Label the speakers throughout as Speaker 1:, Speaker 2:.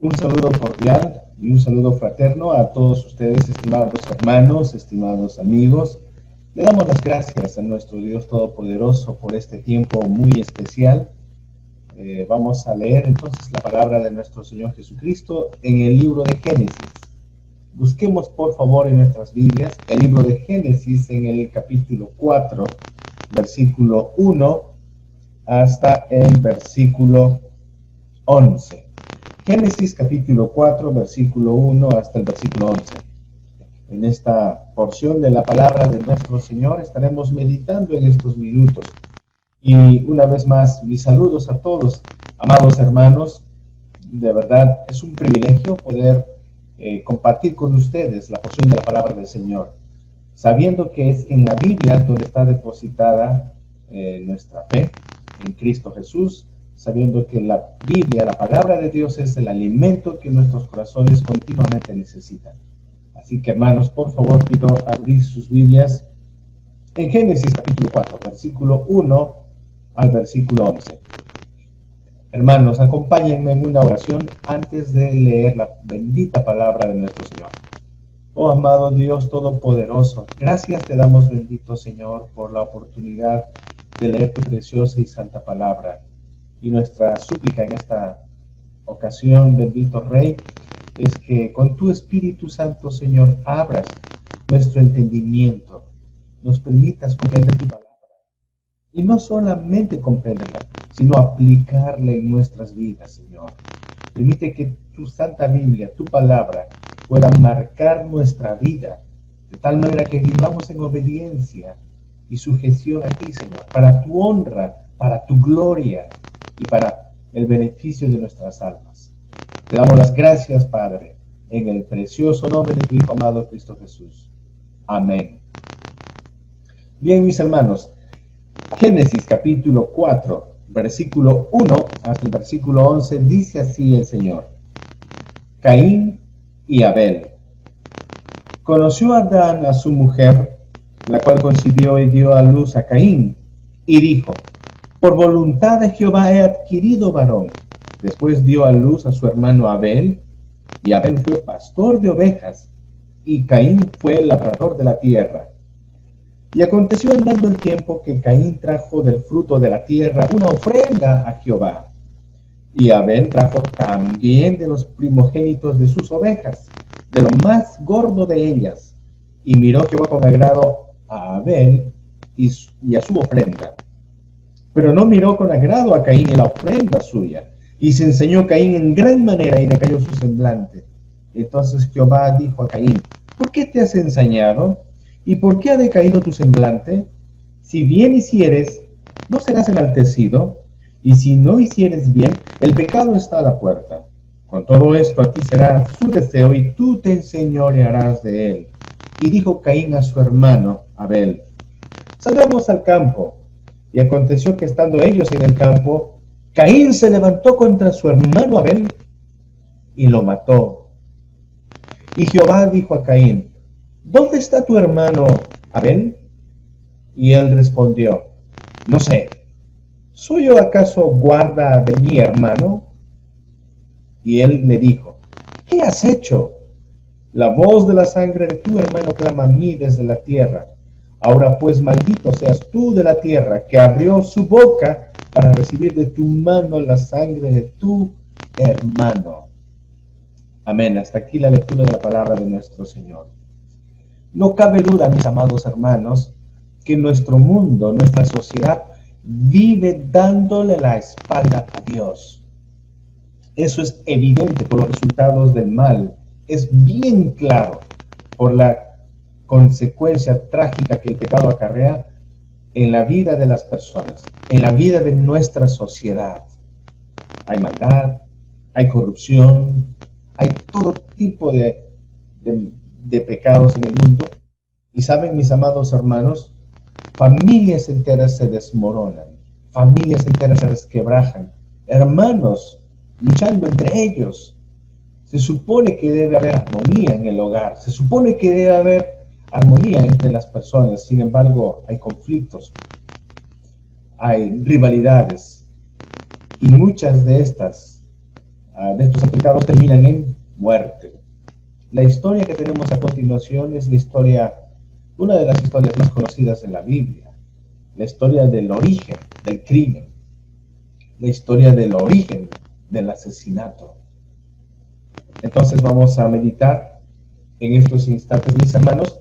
Speaker 1: Un saludo cordial y un saludo fraterno a todos ustedes, estimados hermanos, estimados amigos. Le damos las gracias a nuestro Dios Todopoderoso por este tiempo muy especial. Vamos a leer entonces la palabra de nuestro Señor Jesucristo en el libro de Génesis. Busquemos por favor en nuestras Biblias el libro de Génesis en el capítulo 4, versículo 1 hasta el versículo 11. Génesis capítulo 4, versículo 1 hasta el versículo 11. En esta porción de la palabra de nuestro Señor estaremos meditando en estos minutos. Y una vez más, mis saludos a todos, amados hermanos. De verdad, es un privilegio poder compartir con ustedes la porción de la palabra del Señor, sabiendo que es en la Biblia donde está depositada nuestra fe en Cristo Jesús, sabiendo que la Biblia, la palabra de Dios, es el alimento que nuestros corazones continuamente necesitan. Así que, hermanos, por favor, pido abrir sus Biblias en Génesis capítulo 4, versículo 1 al versículo 11. Hermanos, acompáñenme en una oración antes de leer la bendita palabra de nuestro Señor. Oh, amado Dios Todopoderoso, gracias te damos, bendito Señor, por la oportunidad de leer tu preciosa y santa palabra. Y nuestra súplica en esta ocasión, bendito Rey, es que con tu Espíritu Santo, Señor, abras nuestro entendimiento, nos permitas comprender tu palabra. Y no solamente comprenderla, sino aplicarla en nuestras vidas, Señor. Permite que tu Santa Biblia, tu palabra, pueda marcar nuestra vida, de tal manera que vivamos en obediencia y sujeción a ti, Señor, para tu honra, para tu gloria y para el beneficio de nuestras almas. Te damos las gracias, Padre, en el precioso nombre de tu Hijo amado Cristo Jesús. Amén. Bien, mis hermanos, Génesis capítulo 4, versículo 1 hasta el versículo 11, dice así el Señor. Caín y Abel. Conoció Adán a su mujer, la cual concibió y dio a luz a Caín, y dijo: por voluntad de Jehová he adquirido varón. Después dio a luz a su hermano Abel, y Abel fue pastor de ovejas, y Caín fue labrador de la tierra. Y aconteció andando el tiempo que Caín trajo del fruto de la tierra una ofrenda a Jehová, y Abel trajo también de los primogénitos de sus ovejas, de lo más gordo de ellas. Y miró Jehová con agrado a Abel y a su ofrenda, pero no miró con agrado a Caín y la ofrenda suya. Y se enseñó Caín en gran manera y decayó su semblante. Entonces Jehová dijo a Caín: ¿por qué te has ensañado? ¿Y por qué ha decaído tu semblante? Si bien hicieres, ¿no serás enaltecido? Y si no hicieres bien, el pecado está a la puerta. Con todo esto a ti será su deseo, y tú te enseñorearás de él. Y dijo Caín a su hermano Abel: salgamos al campo. Y aconteció que estando ellos en el campo, Caín se levantó contra su hermano Abel y lo mató. Y Jehová dijo a Caín: ¿dónde está tu hermano Abel? Y él respondió: no sé, ¿soy yo acaso guarda de mi hermano? Y él le dijo: ¿qué has hecho? La voz de la sangre de tu hermano clama a mí desde la tierra. Ahora pues maldito seas tú de la tierra, que abrió su boca para recibir de tu mano la sangre de tu hermano. Amén. Hasta aquí la lectura de la palabra de nuestro Señor. No cabe duda, mis amados hermanos, que nuestro mundo, nuestra sociedad, vive dándole la espalda a Dios. Eso es evidente por los resultados del mal. Es bien claro por la consecuencia trágica que el pecado acarrea en la vida de las personas, en la vida de nuestra sociedad. Hay maldad, hay corrupción, hay todo tipo de pecados en el mundo. Y saben, mis amados hermanos, familias enteras se desmoronan, familias enteras se resquebrajan, hermanos luchando entre ellos. Se supone que debe haber armonía en el hogar, se supone que debe haber armonía entre las personas. Sin embargo, hay conflictos, hay rivalidades, y muchas de estas de estos pecados terminan en muerte. La historia que tenemos a continuación es una de las historias más conocidas en la Biblia, la historia del origen del crimen, la historia del origen del asesinato. Entonces vamos a meditar en estos instantes, mis hermanos,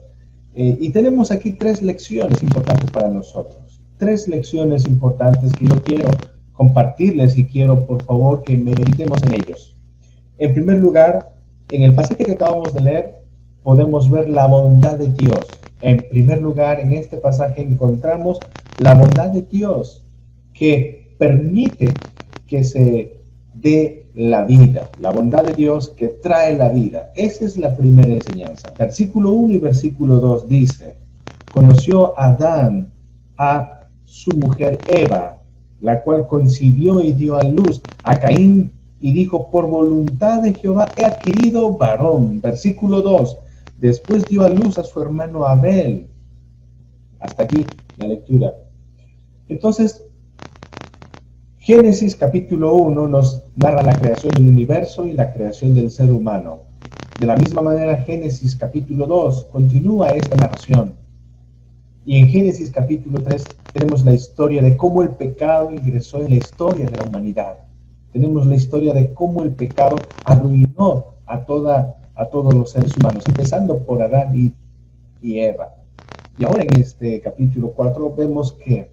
Speaker 1: y tenemos aquí 3 lecciones importantes para nosotros. 3 lecciones importantes que yo quiero compartirles y quiero, por favor, que meditemos en ellos. En primer lugar, en el pasaje que acabamos de leer, podemos ver la bondad de Dios. En primer lugar, en este pasaje encontramos la bondad de Dios que permite que se dé la vida, la bondad de Dios que trae la vida. Esa es la primera enseñanza. Versículo 1 y versículo 2 dice: conoció Adán a su mujer Eva, la cual concibió y dio a luz a Caín, y dijo: por voluntad de Jehová he adquirido varón. Versículo 2, después dio a luz a su hermano Abel. Hasta aquí la lectura. Entonces, Génesis capítulo 1 nos narra la creación del universo y la creación del ser humano. De la misma manera, Génesis capítulo 2 continúa esta narración. Y en Génesis capítulo 3 tenemos la historia de cómo el pecado ingresó en la historia de la humanidad. Tenemos la historia de cómo el pecado arruinó a todos los seres humanos, empezando por Adán y Eva. Y ahora en este capítulo 4 vemos que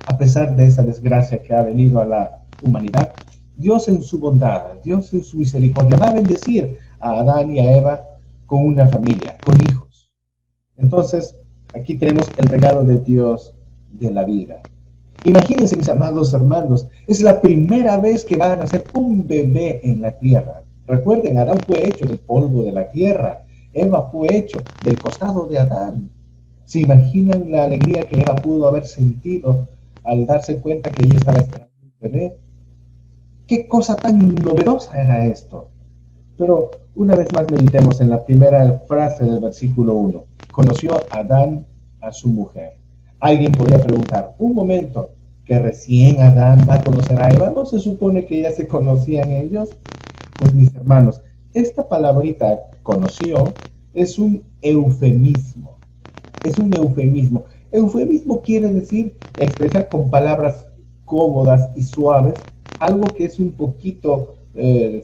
Speaker 1: a pesar de esa desgracia que ha venido a la humanidad, Dios en su bondad, Dios en su misericordia, va a bendecir a Adán y a Eva con una familia, con hijos. Entonces, aquí tenemos el regalo de Dios de la vida. Imagínense, mis amados hermanos, es la primera vez que va a nacer un bebé en la tierra. Recuerden, Adán fue hecho del polvo de la tierra, Eva fue hecho del costado de Adán. ¿Se imaginan la alegría que Eva pudo haber sentido al darse cuenta que ella estaba esperando un bebé? ¿Qué cosa tan novedosa era esto? Pero una vez más meditemos en la primera frase del versículo 1. Conoció Adán a su mujer. Alguien podría preguntar, un momento, que recién Adán va a conocer a Eva, ¿no se supone que ya se conocían ellos? Pues mis hermanos, esta palabrita conoció es un eufemismo. Es un eufemismo. Eufemismo quiere decir expresar con palabras cómodas y suaves algo que es un poquito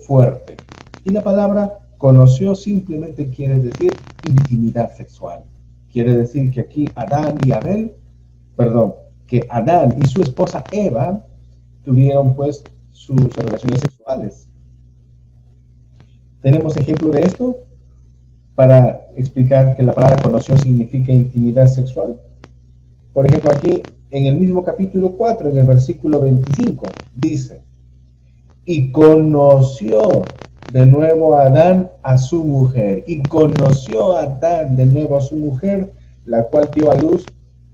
Speaker 1: fuerte. Y la palabra conoció simplemente quiere decir intimidad sexual. Quiere decir que aquí que Adán y su esposa Eva tuvieron pues sus relaciones sexuales. ¿Tenemos ejemplo de esto para explicar que la palabra conoció significa intimidad sexual? Por ejemplo, aquí en el mismo capítulo 4, en el versículo 25, dice: y conoció de nuevo a Adán a su mujer. Y conoció a Adán de nuevo a su mujer, la cual dio a luz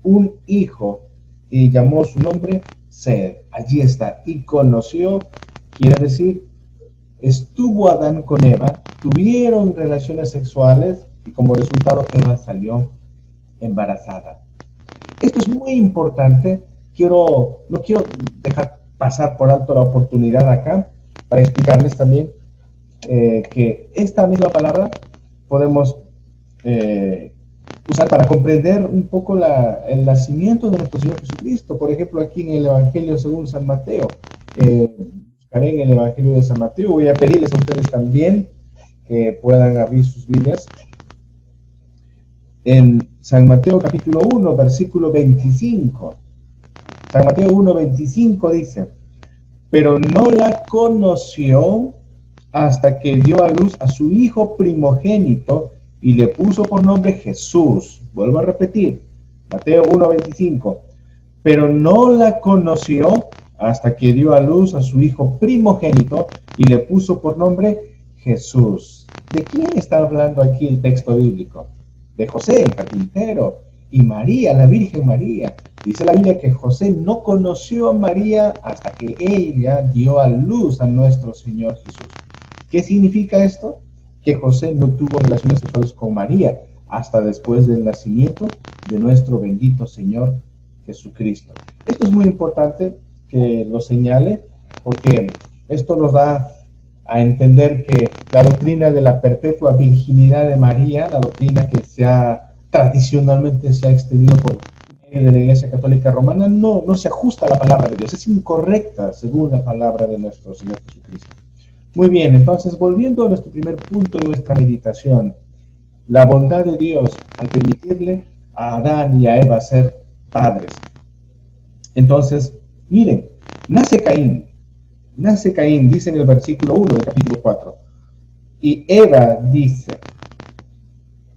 Speaker 1: un hijo y llamó su nombre Sed. Allí está. Y conoció, quiere decir, estuvo Adán con Eva, tuvieron relaciones sexuales y como resultado Eva salió embarazada. Esto es muy importante. No quiero dejar pasar por alto la oportunidad acá para explicarles también que esta misma palabra podemos usar para comprender un poco el nacimiento de nuestro Señor Jesucristo. Por ejemplo, aquí en el Evangelio según San Mateo, buscaré en el Evangelio de San Mateo, voy a pedirles a ustedes también que puedan abrir sus Biblias. En San Mateo capítulo 1, versículo 25. San Mateo 1, 25 dice: pero no la conoció hasta que dio a luz a su hijo primogénito y le puso por nombre Jesús. Vuelvo a repetir, Mateo 1, 25. Pero no la conoció hasta que dio a luz a su hijo primogénito y le puso por nombre Jesús. ¿De quién está hablando aquí el texto bíblico? De José, el carpintero, y María, la Virgen María. Dice la Biblia que José no conoció a María hasta que ella dio a luz a nuestro Señor Jesús. ¿Qué significa esto? Que José no tuvo relaciones sexuales con María hasta después del nacimiento de nuestro bendito Señor Jesucristo. Esto es muy importante que lo señale, porque esto nos da a entender que la doctrina de la perpetua virginidad de María, la doctrina que tradicionalmente se ha extendido por medio de la Iglesia Católica Romana, no se ajusta a la palabra de Dios, es incorrecta según la palabra de nuestro Señor Jesucristo. Muy bien, entonces volviendo a nuestro primer punto de nuestra meditación, la bondad de Dios al permitirle a Adán y a Eva ser padres. Entonces, miren, nace Caín, dice en el versículo 1 del capítulo 4, y Eva dice,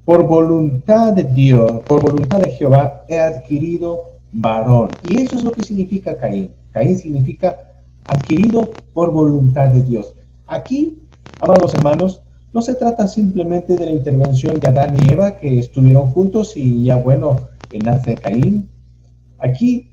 Speaker 1: por voluntad de Dios, por voluntad de Jehová, he adquirido varón. Y eso es lo que significa Caín. Caín significa adquirido por voluntad de Dios. Aquí, amados hermanos, no se trata simplemente de la intervención de Adán y Eva que estuvieron juntos y ya bueno, nace Caín. Aquí,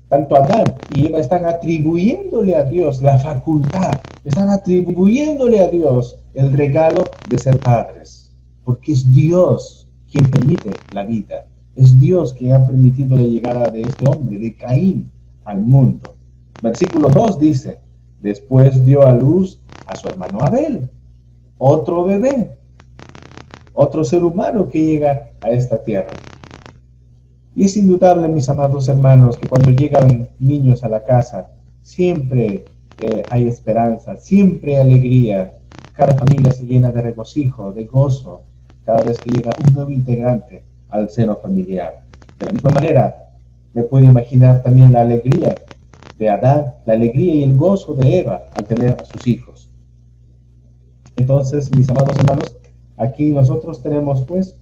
Speaker 1: tanto Adán y Eva están atribuyéndole a Dios la facultad, están atribuyéndole a Dios el regalo de ser padres. Porque es Dios quien permite la vida. Es Dios quien ha permitido la llegada de este hombre, de Caín, al mundo. Versículo 2 dice, después dio a luz a su hermano Abel, otro bebé, otro ser humano que llega a esta tierra. Y es indudable, mis amados hermanos, que cuando llegan niños a la casa, siempre hay esperanza, siempre hay alegría. Cada familia se llena de regocijo, de gozo, cada vez que llega un nuevo integrante al seno familiar. De la misma manera, me puedo imaginar también la alegría de Adán, la alegría y el gozo de Eva al tener a sus hijos. Entonces, mis amados hermanos, aquí nosotros tenemos pues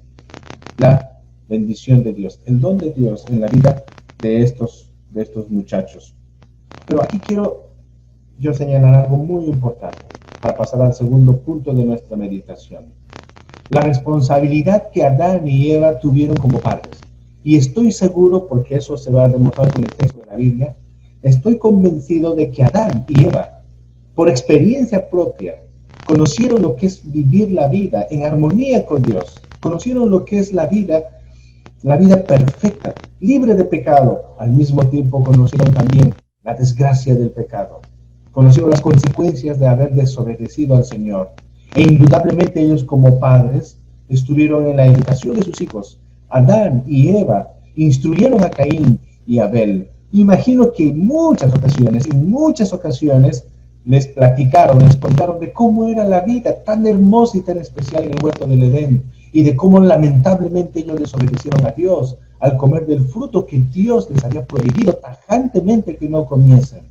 Speaker 1: la bendición de Dios, el don de Dios en la vida de estos muchachos. Pero aquí quiero yo señalar algo muy importante para pasar al segundo punto de nuestra meditación. La responsabilidad que Adán y Eva tuvieron como padres. Y estoy seguro, porque eso se va a demostrar con el texto de la Biblia, estoy convencido de que Adán y Eva, por experiencia propia, conocieron lo que es vivir la vida en armonía con Dios. Conocieron lo que es la vida perfecta, libre de pecado. Al mismo tiempo conocieron también la desgracia del pecado. Conocieron las consecuencias de haber desobedecido al Señor. E indudablemente ellos como padres estuvieron en la educación de sus hijos. Adán y Eva instruyeron a Caín y Abel. Imagino que en muchas ocasiones les platicaron, les contaron de cómo era la vida tan hermosa y tan especial en el huerto del Edén y de cómo lamentablemente ellos desobedecieron a Dios al comer del fruto que Dios les había prohibido tajantemente que no comiesen.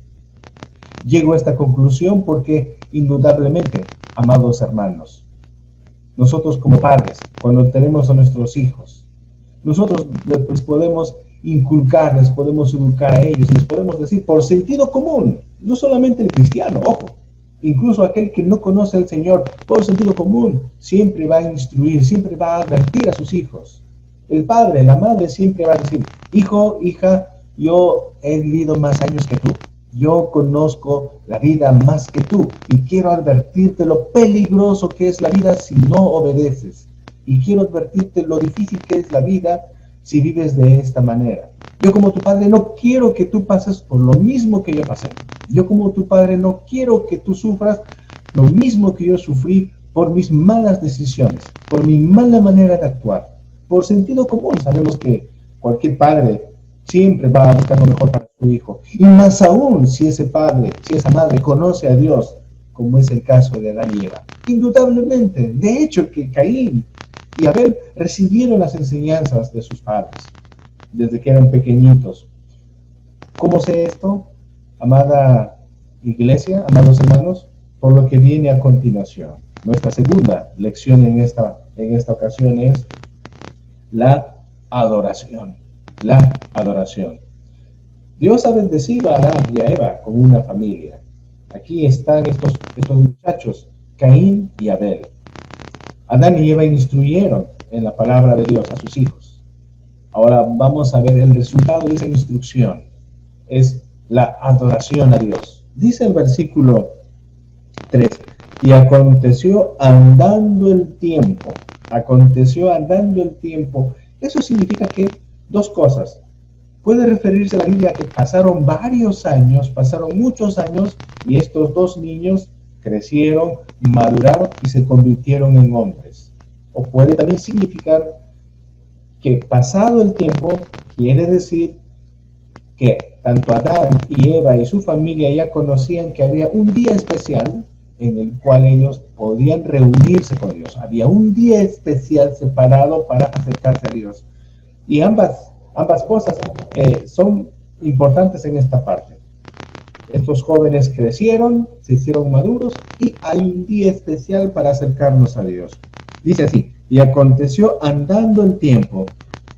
Speaker 1: Llego a esta conclusión porque indudablemente, amados hermanos, nosotros como padres, cuando tenemos a nuestros hijos, nosotros les podemos inculcar, les podemos educar a ellos, les podemos decir por sentido común, no solamente el cristiano, ojo, incluso aquel que no conoce al Señor, por sentido común, siempre va a instruir, siempre va a advertir a sus hijos. El padre, la madre siempre va a decir, hijo, hija, yo he vivido más años que tú. Yo conozco la vida más que tú y quiero advertirte lo peligroso que es la vida si no obedeces. Y quiero advertirte lo difícil que es la vida si vives de esta manera. Yo como tu padre no quiero que tú pases por lo mismo que yo pasé. Yo como tu padre no quiero que tú sufras lo mismo que yo sufrí por mis malas decisiones, por mi mala manera de actuar. Por sentido común sabemos que cualquier padre siempre va a buscar lo mejor para su hijo. Y más aún si ese padre, si esa madre conoce a Dios, como es el caso de Adán y Eva. Indudablemente, de hecho que Caín y Abel recibieron las enseñanzas de sus padres desde que eran pequeñitos. ¿Cómo sé esto, amada iglesia, amados hermanos? Por lo que viene a continuación. Nuestra segunda lección en esta ocasión es la adoración. La adoración. Dios ha bendecido a Adán y a Eva con una familia. Aquí están estos muchachos, Caín y Abel. Adán y Eva instruyeron en la palabra de Dios a sus hijos. Ahora vamos a ver el resultado de esa instrucción. Es la adoración a Dios. Dice el versículo 3, y aconteció andando el tiempo. Eso significa que dos cosas. Puede referirse a la Biblia que pasaron varios años, pasaron muchos años, y estos dos niños crecieron, maduraron y se convirtieron en hombres. O puede también significar que pasado el tiempo, quiere decir que tanto Adán y Eva y su familia ya conocían que había un día especial en el cual ellos podían reunirse con Dios. Había un día especial separado para acercarse a Dios. Y ambas cosas son importantes en esta parte. Estos jóvenes crecieron, se hicieron maduros y hay un día especial para acercarnos a Dios. Dice así: y aconteció andando el tiempo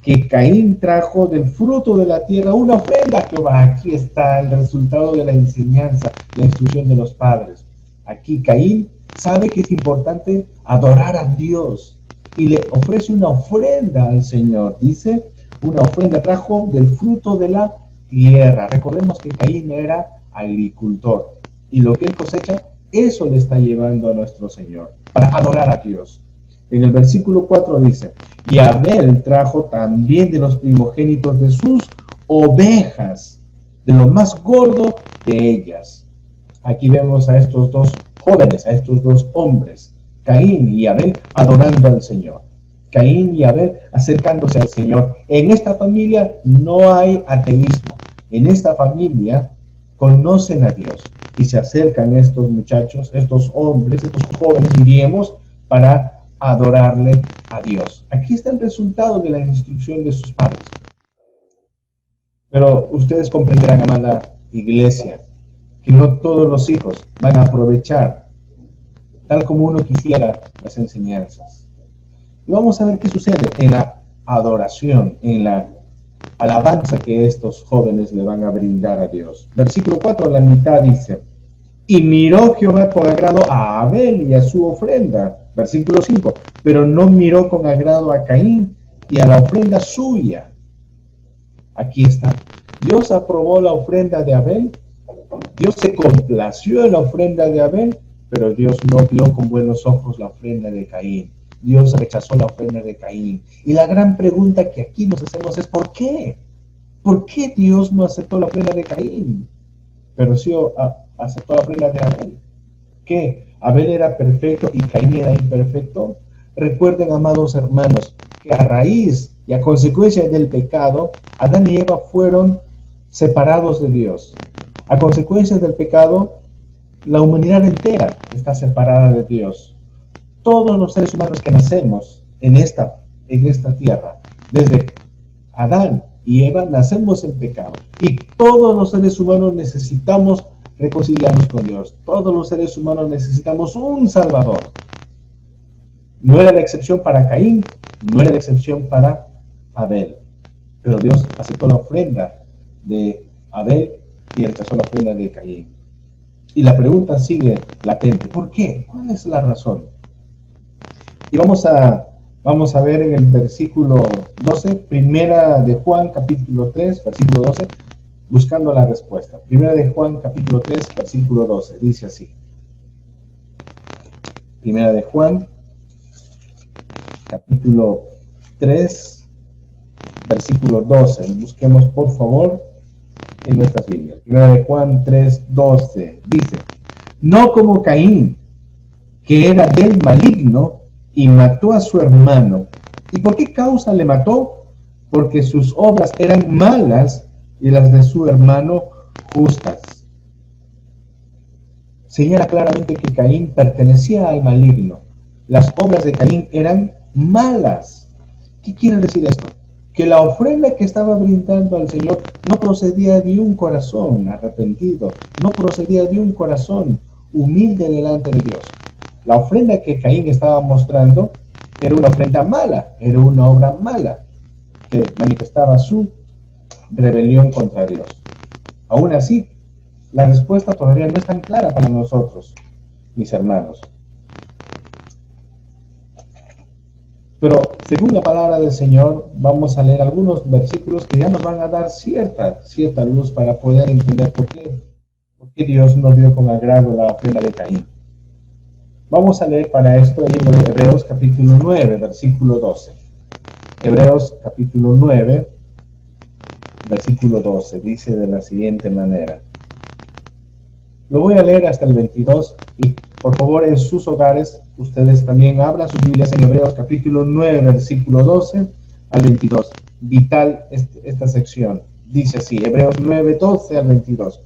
Speaker 1: que Caín trajo del fruto de la tierra una ofrenda a Jehová. Aquí está el resultado de la enseñanza, la instrucción de los padres. Aquí Caín sabe que es importante adorar a Dios y le ofrece una ofrenda al Señor. Dice, una ofrenda trajo del fruto de la tierra. Recordemos que Caín era agricultor y lo que él cosecha, eso le está llevando a nuestro Señor para adorar a Dios. En el versículo 4 dice, y Abel trajo también de los primogénitos de sus ovejas, de lo más gordo de ellas. Aquí vemos a estos dos jóvenes, a estos dos hombres, Caín y Abel, adorando al Señor. Caín y Abel acercándose al Señor. En esta familia no hay ateísmo. En esta familia conocen a Dios y se acercan estos muchachos, estos hombres, estos jóvenes, diríamos, para adorarle a Dios. Aquí está el resultado de la instrucción de sus padres. Pero ustedes comprenderán, amada iglesia, que no todos los hijos van a aprovechar tal como uno quisiera las enseñanzas. Y vamos a ver qué sucede en la adoración, en la alabanza que estos jóvenes le van a brindar a Dios. Versículo 4, a la mitad dice, y miró Jehová con agrado a Abel y a su ofrenda. Versículo 5, pero no miró con agrado a Caín y a la ofrenda suya. Aquí está. Dios aprobó la ofrenda de Abel. Dios se complació en la ofrenda de Abel, pero Dios no vio con buenos ojos la ofrenda de Caín. Dios rechazó la ofrenda de Caín. Y la gran pregunta que aquí nos hacemos es ¿por qué? ¿Por qué Dios no aceptó la ofrenda de Caín? Pero sí aceptó la ofrenda de Abel. ¿Qué? ¿Abel era perfecto y Caín era imperfecto? Recuerden, amados hermanos, que a raíz y a consecuencia del pecado, Adán y Eva fueron separados de Dios. A consecuencia del pecado, la humanidad entera está separada de Dios. Todos los seres humanos que nacemos en esta tierra, desde Adán y Eva, nacemos en pecado. Y todos los seres humanos necesitamos reconciliarnos con Dios. Todos los seres humanos necesitamos un Salvador. No era la excepción para Caín, no era la excepción para Abel. Pero Dios aceptó la ofrenda de Abel y rechazó la ofrenda de Caín. Y la pregunta sigue latente. ¿Por qué? ¿Cuál es la razón? Y vamos a ver en el versículo 12, primera de Juan, capítulo 3, versículo 12, buscando la respuesta. Primera de Juan, capítulo 3, versículo 12, dice así. Primera de Juan, capítulo 3, versículo 12. Busquemos, por favor, en nuestras Biblias. Primera de Juan 3, 12, dice, no como Caín, que era del maligno, y mató a su hermano. ¿Y por qué causa le mató? Porque sus obras eran malas y las de su hermano justas. Señala claramente que Caín pertenecía al maligno. Las obras de Caín eran malas. ¿Qué quiere decir esto? Que la ofrenda que estaba brindando al Señor no procedía de un corazón arrepentido, no procedía de un corazón humilde delante de Dios. La ofrenda que Caín estaba mostrando era una ofrenda mala, era una obra mala, que manifestaba su rebelión contra Dios. Aún así, la respuesta todavía no es tan clara para nosotros, mis hermanos. Pero según la palabra del Señor, vamos a leer algunos versículos que ya nos van a dar cierta luz para poder entender por qué Dios no vio con agrado la ofrenda de Caín. Vamos a leer para esto el libro de Hebreos capítulo 9, versículo 12. Hebreos capítulo 9, versículo 12, dice de la siguiente manera. Lo voy a leer hasta el 22 y por favor en sus hogares ustedes también abran sus Biblias en Hebreos capítulo 9, versículo 12 al 22. Vital esta sección. Dice así, Hebreos 9, 12 al 22.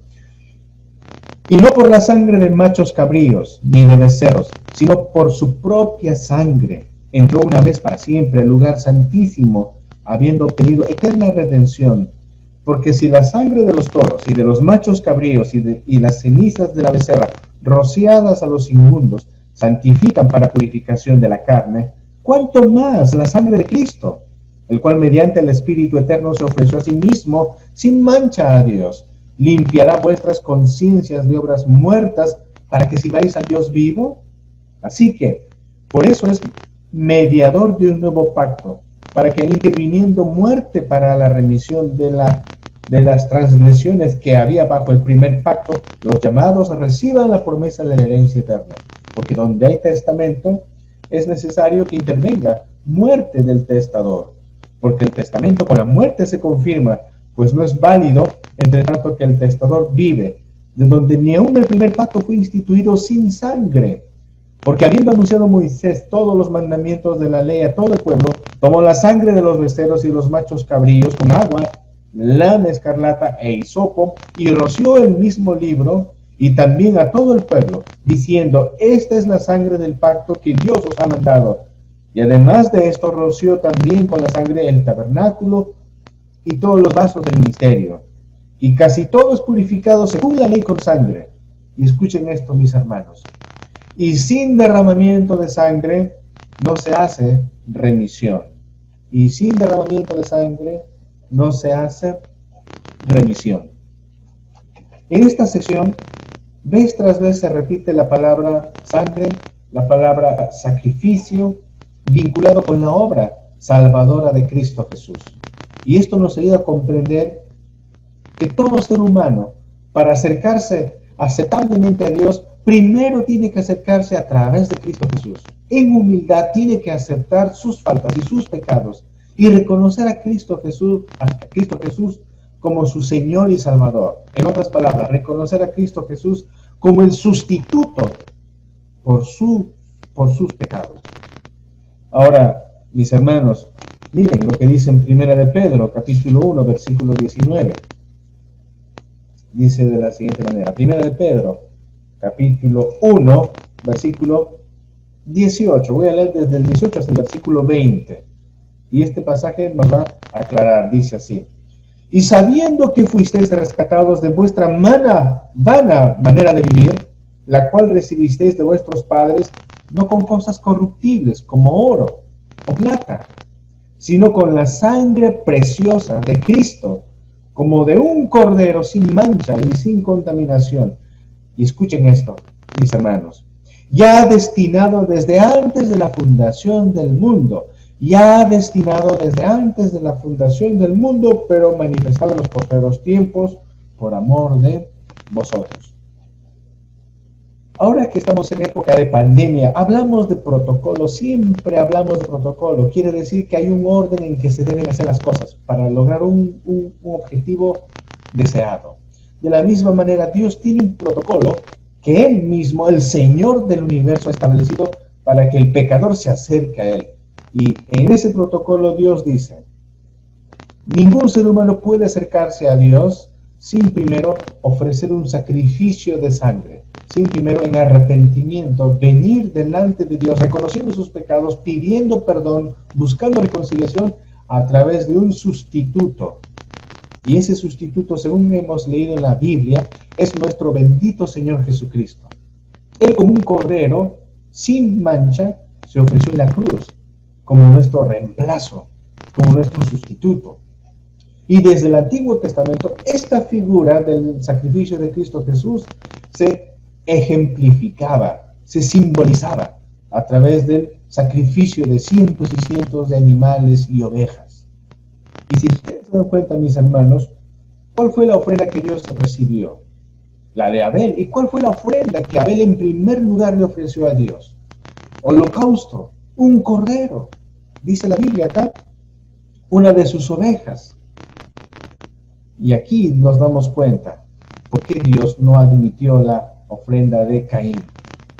Speaker 1: Y no por la sangre de machos cabríos, ni de becerros, sino por su propia sangre, entró una vez para siempre al lugar santísimo, habiendo obtenido eterna redención. Porque si la sangre de los toros y de los machos cabríos y las cenizas de la becerra, rociadas a los inmundos, santifican para purificación de la carne, ¿cuánto más la sangre de Cristo, el cual mediante el Espíritu Eterno se ofreció a sí mismo sin mancha a Dios, limpiará vuestras conciencias de obras muertas para que sigáis al Dios vivo? Así que, por eso es mediador de un nuevo pacto, para que interviniendo muerte para la remisión de las transgresiones que había bajo el primer pacto, los llamados reciban la promesa de la herencia eterna. Porque donde hay testamento, es necesario que intervenga muerte del testador, porque el testamento con la muerte se confirma, pues no es válido entre tanto que el testador vive, de donde ni aun el primer pacto fue instituido sin sangre. Porque habiendo anunciado Moisés todos los mandamientos de la ley a todo el pueblo, tomó la sangre de los becerros y los machos cabríos con agua, lana escarlata e hisopo, y roció el mismo libro, y también a todo el pueblo, diciendo, esta es la sangre del pacto que Dios os ha mandado. Y además de esto, roció también con la sangre el tabernáculo y todos los vasos del ministerio. Y casi todo es purificado según la ley con sangre. Y escuchen esto, mis hermanos. Y sin derramamiento de sangre no se hace remisión. Y sin derramamiento de sangre no se hace remisión. En esta sección, vez tras vez se repite la palabra sangre, la palabra sacrificio, vinculado con la obra salvadora de Cristo Jesús. Y esto nos ayuda a comprender que todo ser humano, para acercarse aceptablemente a Dios, primero tiene que acercarse a través de Cristo Jesús. En humildad tiene que aceptar sus faltas y sus pecados y reconocer a Cristo Jesús como su Señor y Salvador. En otras palabras, reconocer a Cristo Jesús como el sustituto por sus pecados. Ahora, mis hermanos, miren lo que dice en 1 de Pedro, capítulo 1, versículo 19. Dice de la siguiente manera, 1 de Pedro, capítulo 1, versículo 18. Voy a leer desde el 18 hasta el versículo 20. Y este pasaje nos va a aclarar, dice así. Y sabiendo que fuisteis rescatados de vuestra vana manera de vivir, la cual recibisteis de vuestros padres, no con cosas corruptibles como oro o plata, sino con la sangre preciosa de Cristo, como de un cordero sin mancha y sin contaminación. Y escuchen esto, mis hermanos, ya destinado desde antes de la fundación del mundo, pero manifestado en los postreros tiempos por amor de vosotros. Ahora que estamos en época de pandemia, hablamos de protocolo, siempre hablamos de protocolo. Quiere decir que hay un orden en que se deben hacer las cosas para lograr un objetivo deseado. De la misma manera, Dios tiene un protocolo que Él mismo, el Señor del universo, ha establecido para que el pecador se acerque a Él. Y en ese protocolo Dios dice, ningún ser humano puede acercarse a Dios sin primero ofrecer un sacrificio de sangre, sin primero en arrepentimiento venir delante de Dios, reconociendo sus pecados, pidiendo perdón, buscando reconciliación a través de un sustituto. Y ese sustituto, según hemos leído en la Biblia, es nuestro bendito Señor Jesucristo. Él, como un cordero sin mancha, se ofreció en la cruz como nuestro reemplazo, como nuestro sustituto. Y desde el Antiguo Testamento, esta figura del sacrificio de Cristo Jesús se ejemplificaba, se simbolizaba a través del sacrificio de cientos y cientos de animales y ovejas. Y si ustedes se dan cuenta, mis hermanos, ¿cuál fue la ofrenda que Dios recibió? La de Abel. ¿Y cuál fue la ofrenda que Abel en primer lugar le ofreció a Dios? Holocausto, un cordero. Dice la Biblia acá, una de sus ovejas. Y aquí nos damos cuenta por qué Dios no admitió la ofrenda de Caín.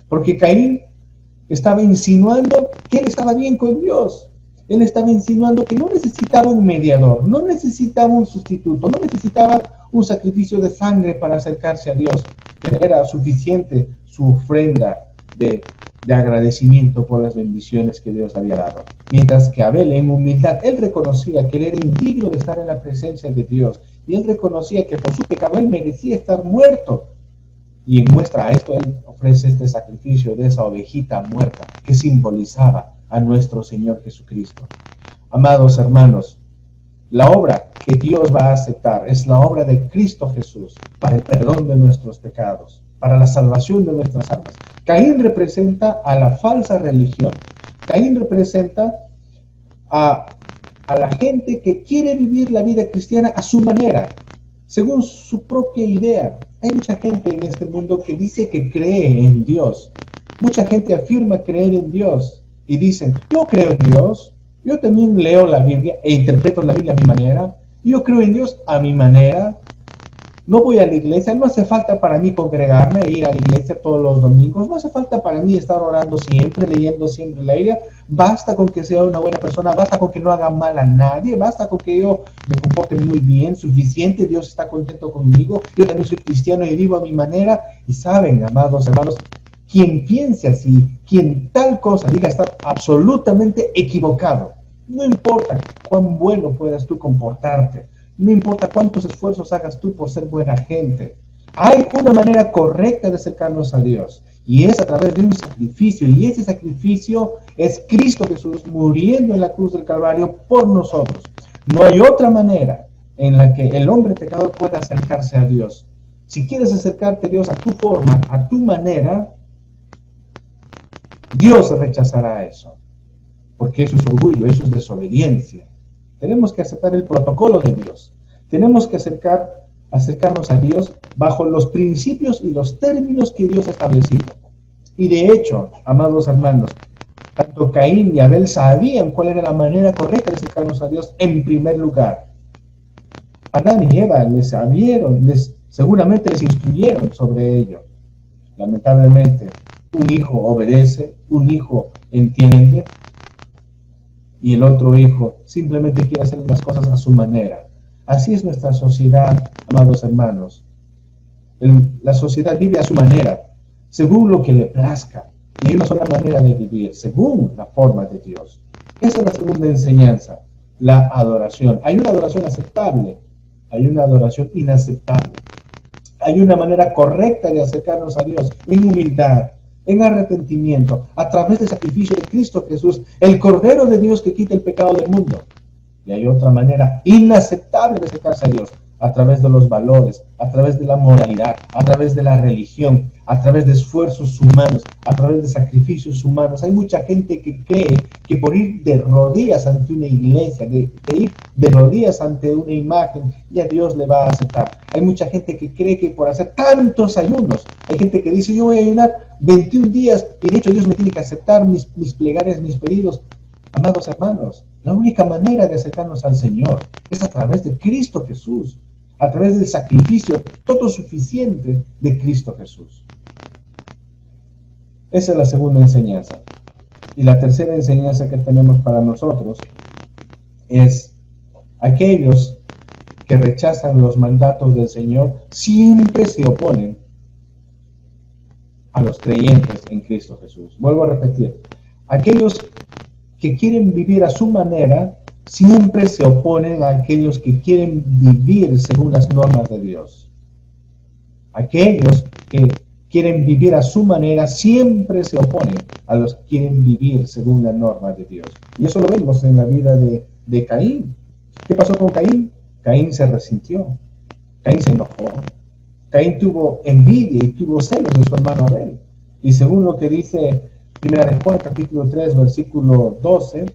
Speaker 1: Porque Caín estaba insinuando que él estaba bien con Dios. Él estaba insinuando que no necesitaba un mediador, no necesitaba un sustituto, no necesitaba un sacrificio de sangre para acercarse a Dios. Era suficiente su ofrenda de agradecimiento por las bendiciones que Dios había dado. Mientras que Abel, en humildad, él reconocía que él era indigno de estar en la presencia de Dios. Y él reconocía que por su pecado él merecía estar muerto. Y en muestra a esto, él ofrece este sacrificio de esa ovejita muerta que simbolizaba a nuestro Señor Jesucristo. Amados hermanos, la obra que Dios va a aceptar es la obra de Cristo Jesús para el perdón de nuestros pecados, para la salvación de nuestras almas. Caín representa a la falsa religión. Caín representa a la gente que quiere vivir la vida cristiana a su manera, según su propia idea. Hay mucha gente en este mundo que dice que cree en Dios. Mucha gente afirma creer en Dios y dicen, yo creo en Dios, yo también leo la Biblia e interpreto la Biblia a mi manera, yo creo en Dios a mi manera, no voy a la iglesia, no hace falta para mí congregarme e ir a la iglesia todos los domingos, no hace falta para mí estar orando siempre, leyendo siempre la Biblia, basta con que sea una buena persona, basta con que no haga mal a nadie, basta con que yo me comporte muy bien, suficiente, Dios está contento conmigo, yo también soy cristiano y vivo a mi manera. Y saben, amados hermanos, quien piense así, quien tal cosa diga, está absolutamente equivocado. No importa cuán bueno puedas tú comportarte, no importa cuántos esfuerzos hagas tú por ser buena gente. Hay una manera correcta de acercarnos a Dios, y es a través de un sacrificio, y ese sacrificio es Cristo Jesús muriendo en la cruz del Calvario por nosotros. No hay otra manera en la que el hombre pecador pueda acercarse a Dios. Si quieres acercarte a Dios a tu forma, a tu manera, Dios rechazará eso, porque eso es orgullo, eso es desobediencia. Tenemos que aceptar el protocolo de Dios. Tenemos que acercarnos a Dios bajo los principios y los términos que Dios ha establecido. Y de hecho, amados hermanos, tanto Caín y Abel sabían cuál era la manera correcta de acercarnos a Dios en primer lugar. Adán y Eva seguramente les instruyeron sobre ello. Lamentablemente, un hijo obedece, un hijo entiende, y el otro hijo simplemente quiere hacer las cosas a su manera. Así es nuestra sociedad, amados hermanos. La sociedad vive a su manera, según lo que le plazca. Y hay una sola manera de vivir, según la forma de Dios. Esa es la segunda enseñanza, la adoración. Hay una adoración aceptable, hay una adoración inaceptable. Hay una manera correcta de acercarnos a Dios en humildad, en arrepentimiento, a través del sacrificio de Cristo Jesús, el Cordero de Dios que quita el pecado del mundo. Y hay otra manera inaceptable de acercarse a Dios, a través de los valores, a través de la moralidad, a través de la religión, a través de esfuerzos humanos, a través de sacrificios humanos. Hay mucha gente que cree que por ir de rodillas ante una iglesia, de ir de rodillas ante una imagen, ya Dios le va a aceptar. Hay mucha gente que cree que por hacer tantos ayunos, hay gente que dice, yo voy a ayunar 21 días y de hecho Dios me tiene que aceptar mis plegarias, mis pedidos. Amados hermanos, la única manera de acercarnos al Señor es a través de Cristo Jesús, a través del sacrificio todo suficiente de Cristo Jesús. Esa es la segunda enseñanza. Y la tercera enseñanza que tenemos para nosotros es: aquellos que rechazan los mandatos del Señor siempre se oponen a los creyentes en Cristo Jesús. Vuelvo a repetir, aquellos que quieren vivir a su manera siempre se oponen a aquellos que quieren vivir según las normas de Dios. Aquellos que quieren vivir a su manera siempre se oponen a los que quieren vivir según la norma de Dios. Y eso lo vemos en la vida de Caín. ¿Qué pasó con Caín? Caín se resintió, Caín se enojó, Caín tuvo envidia y tuvo celos de su hermano Abel. Y según lo que dice 1 Juan capítulo 3 versículo 12,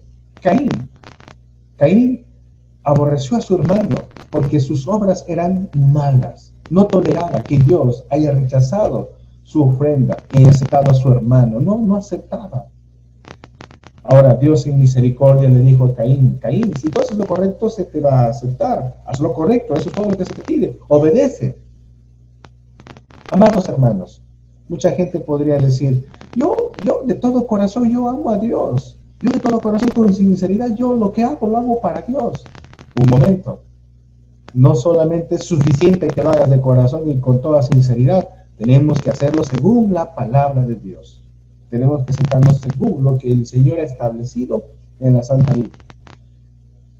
Speaker 1: Caín aborreció a su hermano porque sus obras eran malas. No toleraba que Dios haya rechazado su ofrenda y haya aceptado a su hermano. No aceptaba. Ahora Dios en misericordia le dijo a Caín, si tú haces lo correcto se te va a aceptar. Haz lo correcto, eso es todo lo que se te pide. Obedece. Amados hermanos, Mucha gente podría decir, yo de todo corazón, yo amo a Dios. Yo de todo corazón, con sinceridad, yo lo que hago, lo hago para Dios. Un momento. No solamente es suficiente que lo hagas de corazón y con toda sinceridad, tenemos que hacerlo según la palabra de Dios. Tenemos que sentarnos según lo que el Señor ha establecido en la Santa Biblia.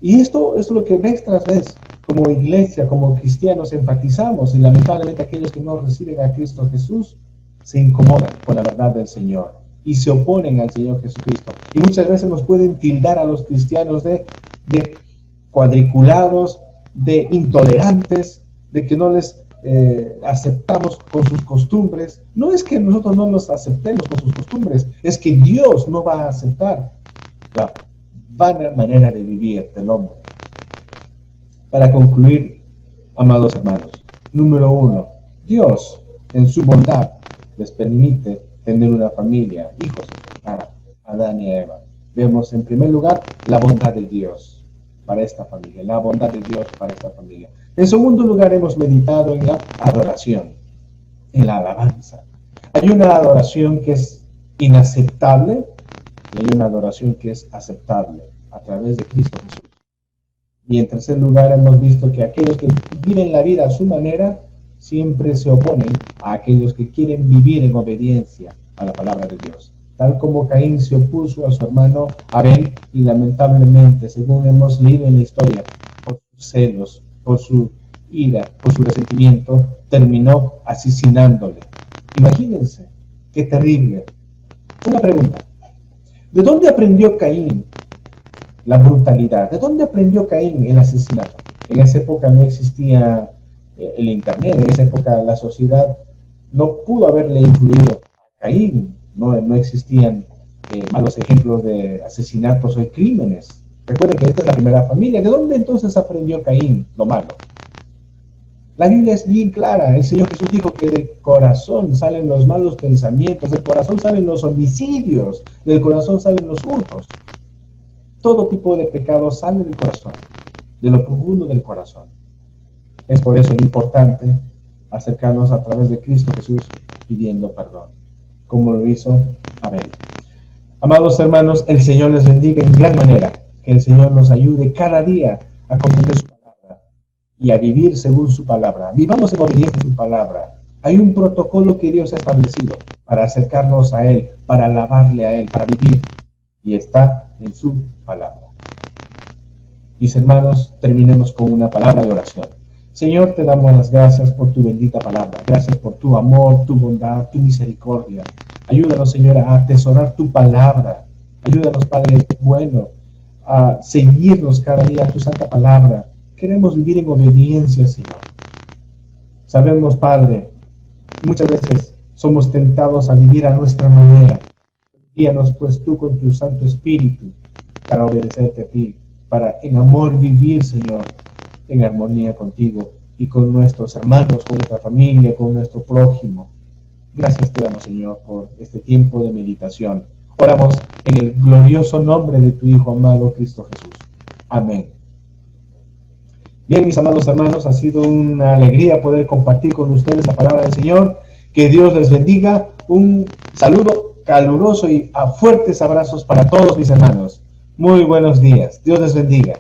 Speaker 1: Y esto es lo que vez tras vez, como iglesia, como cristianos, enfatizamos, y lamentablemente aquellos que no reciben a Cristo Jesús se incomodan con la verdad del Señor y se oponen al Señor Jesucristo. Y muchas veces nos pueden tildar a los cristianos de cuadriculados, de intolerantes, de que no les aceptamos con sus costumbres. No es que nosotros no los aceptemos con sus costumbres, es que Dios no va a aceptar la vana manera de vivir del hombre. Para concluir, amados hermanos, número 1, Dios en su bondad les permite tener una familia, hijos, a Adán y Eva. Vemos en primer lugar la bondad de Dios para esta familia, la bondad de Dios para esta familia. En segundo lugar, hemos meditado en la adoración, en la alabanza. Hay una adoración que es inaceptable y hay una adoración que es aceptable a través de Cristo Jesús. Y en tercer lugar, hemos visto que aquellos que viven la vida a su manera siempre se oponen a aquellos que quieren vivir en obediencia a la palabra de Dios. Tal como Caín se opuso a su hermano Abel y lamentablemente, según hemos leído en la historia, por sus celos, por su ira, por su resentimiento, terminó asesinándole. Imagínense, qué terrible. Una pregunta. ¿De dónde aprendió Caín la brutalidad? ¿De dónde aprendió Caín el asesinato? En esa época no existía el internet, en esa época la sociedad no pudo haberle influido a Caín, no existían malos ejemplos de asesinatos o crímenes. Recuerden que esta es la primera familia. ¿De dónde entonces aprendió Caín lo malo? La Biblia es bien clara. El Señor Jesús dijo que del corazón salen los malos pensamientos, del corazón salen los homicidios, del corazón salen los hurtos. Todo tipo de pecado sale del corazón, de lo profundo del corazón. Es por eso importante acercarnos a través de Cristo Jesús pidiendo perdón, como lo hizo Abel. Amados hermanos, el Señor les bendiga en gran manera. Que el Señor nos ayude cada día a comprender su palabra y a vivir según su palabra. Vivamos en obediencia a su palabra. Hay un protocolo que Dios ha establecido para acercarnos a Él, para alabarle a Él, para vivir. Y está en su palabra. Mis hermanos, terminemos con una palabra de oración. Señor, te damos las gracias por tu bendita palabra. Gracias por tu amor, tu bondad, tu misericordia. Ayúdanos, Señor, a atesorar tu palabra. Ayúdanos, Padre bueno, a seguirnos cada día a tu santa palabra. Queremos vivir en obediencia, Señor. Sabemos, Padre, muchas veces somos tentados a vivir a nuestra manera. Guíanos, pues, tú con tu Santo Espíritu para obedecerte a ti, para en amor vivir, Señor, en armonía contigo y con nuestros hermanos, con nuestra familia, con nuestro prójimo. Gracias te damos, Señor, por este tiempo de meditación. Oramos en el glorioso nombre de tu Hijo amado, Cristo Jesús. Amén. Bien, mis amados hermanos, ha sido una alegría poder compartir con ustedes la palabra del Señor. Que Dios les bendiga. Un saludo caluroso y a fuertes abrazos para todos mis hermanos. Muy buenos días. Dios les bendiga.